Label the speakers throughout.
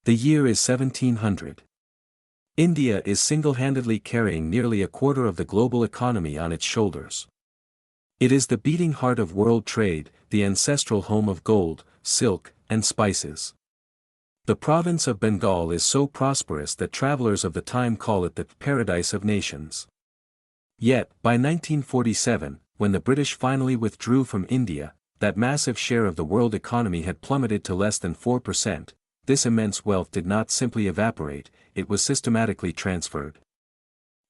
Speaker 1: The year is 1700. India is single-handedly carrying nearly a quarter of the global economy on its shoulders. It is the beating heart of world trade, the ancestral home of gold, silk, and spices. The province of Bengal is so prosperous that travelers of the time call it the paradise of nations. Yet, by 1947, when the British finally withdrew from India, that massive share of the world economy had plummeted to less than 4%. This immense wealth did not simply evaporate, it was systematically transferred.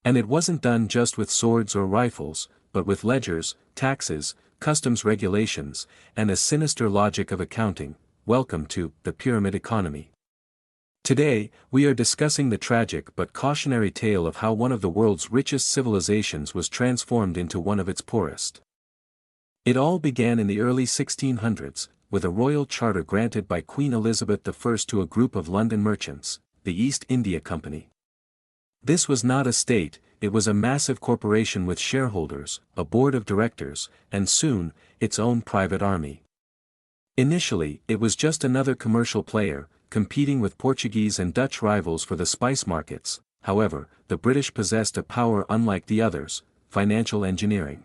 Speaker 1: And it wasn't done just with swords or rifles, but with ledgers, taxes, customs regulations, and a sinister logic of accounting. Welcome to the pyramid economy. Today, we are discussing the tragic but cautionary tale of how one of the world's richest civilizations was transformed into one of its poorest. It all began in the early 1600s, with a royal charter granted by Queen Elizabeth I to a group of London merchants, the East India Company. This was not a state, it was a massive corporation with shareholders, a board of directors, and soon, its own private army. Initially, it was just another commercial player, competing with Portuguese and Dutch rivals for the spice markets. However, the British possessed a power unlike the others: financial engineering.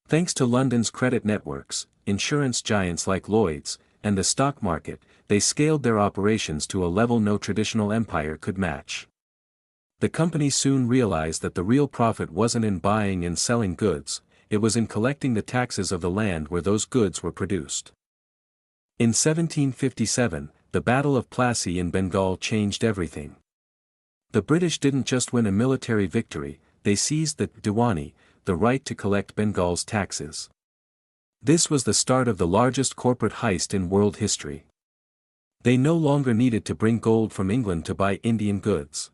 Speaker 1: Thanks to London's credit networks, insurance giants like Lloyd's, and the stock market, they scaled their operations to a level no traditional empire could match. The company soon realized that the real profit wasn't in buying and selling goods, it was in collecting the taxes of the land where those goods were produced. In 1757, the Battle of Plassey in Bengal changed everything. The British didn't just win a military victory, they seized the Diwani, the right to collect Bengal's taxes. This was the start of the largest corporate heist in world history. They no longer needed to bring gold from England to buy Indian goods.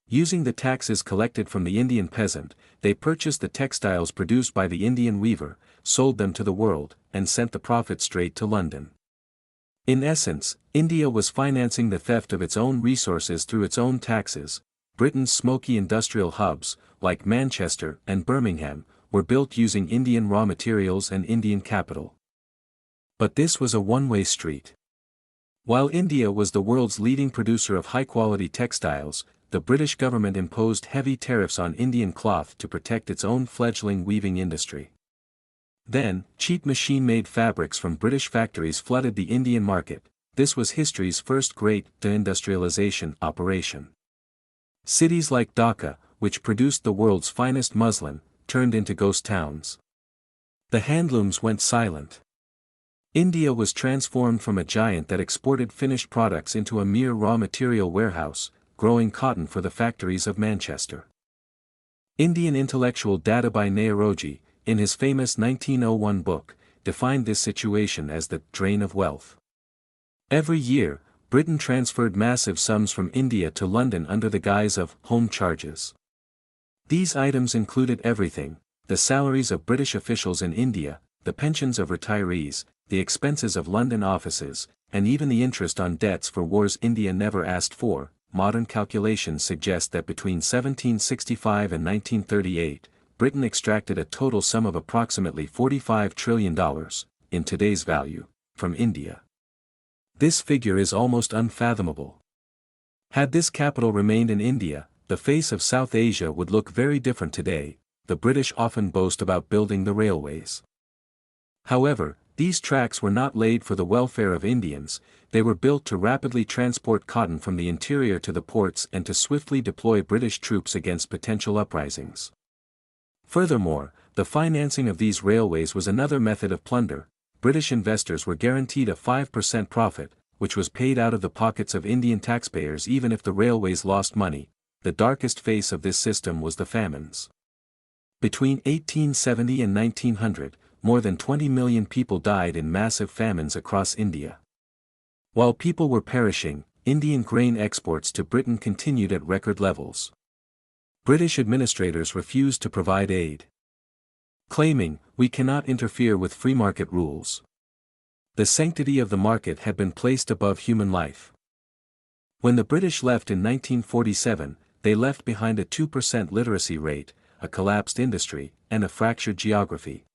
Speaker 1: Using the taxes collected from the Indian peasant, they purchased the textiles produced by the Indian weaver, sold them to the world, and sent the profit straight to London. In essence, India was financing the theft of its own resources through its own taxes. Britain's smoky industrial hubs, like Manchester and Birmingham, were built using Indian raw materials and Indian capital. But this was a one-way street. While India was the world's leading producer of high-quality textiles, the British government imposed heavy tariffs on Indian cloth to protect its own fledgling weaving industry. Then, cheap machine-made fabrics from British factories flooded the Indian market. This was history's first great deindustrialization operation. Cities like Dhaka, which produced the world's finest muslin, turned into ghost towns. The handlooms went silent. India was transformed from a giant that exported finished products into a mere raw material warehouse, growing cotton for the factories of Manchester. Indian intellectual Dadabhai Naoroji, in his famous 1901 book, defined this situation as the drain of wealth. Every year, Britain transferred massive sums from India to London under the guise of home charges. These items included everything: the salaries of British officials in India, the pensions of retirees, the expenses of London offices, and even the interest on debts for wars India never asked for. Modern calculations suggest that between 1765 and 1938, Britain extracted a total sum of approximately $45 trillion, in today's value, from India. This figure is almost unfathomable. Had this capital remained in India, the face of South Asia would look very different today. The British often boast about building the railways. However, these tracks were not laid for the welfare of Indians, they were built to rapidly transport cotton from the interior to the ports and to swiftly deploy British troops against potential uprisings. Furthermore, the financing of these railways was another method of plunder. British investors were guaranteed a 5% profit, which was paid out of the pockets of Indian taxpayers even if the railways lost money. The darkest face of this system was the famines. Between 1870 and 1900, more than 20 million people died in massive famines across India. While people were perishing, Indian grain exports to Britain continued at record levels. British administrators refused to provide aid, claiming, "We cannot interfere with free market rules." The sanctity of the market had been placed above human life. When the British left in 1947, they left behind a 2% literacy rate, a collapsed industry, and a fractured geography.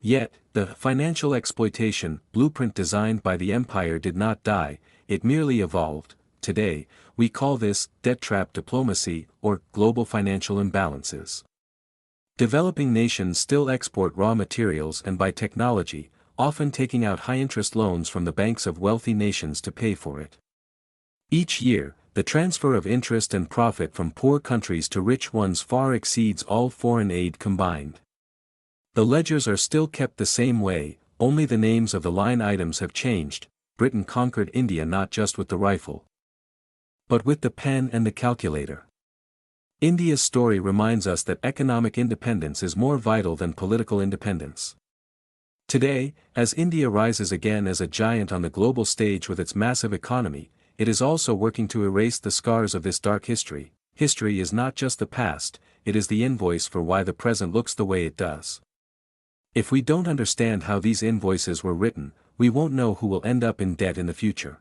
Speaker 1: Yet, the financial exploitation blueprint designed by the empire did not die. it merely evolved. Today, we call this debt trap diplomacy or global financial imbalances. Developing nations still export raw materials and buy technology, often taking out high-interest loans from the banks of wealthy nations to pay for it. Each year, the transfer of interest and profit from poor countries to rich ones far exceeds all foreign aid combined. The ledgers are still kept the same way, only the names of the line items have changed. Britain conquered India not just with the rifle, but with the pen and the calculator. India's story reminds us that economic independence is more vital than political independence. Today, as India rises again as a giant on the global stage with its massive economy, it is also working to erase the scars of this dark history. History is not just the past, it is the invoice for why the present looks the way it does. If we don't understand how these invoices were written, we won't know who will end up in debt in the future.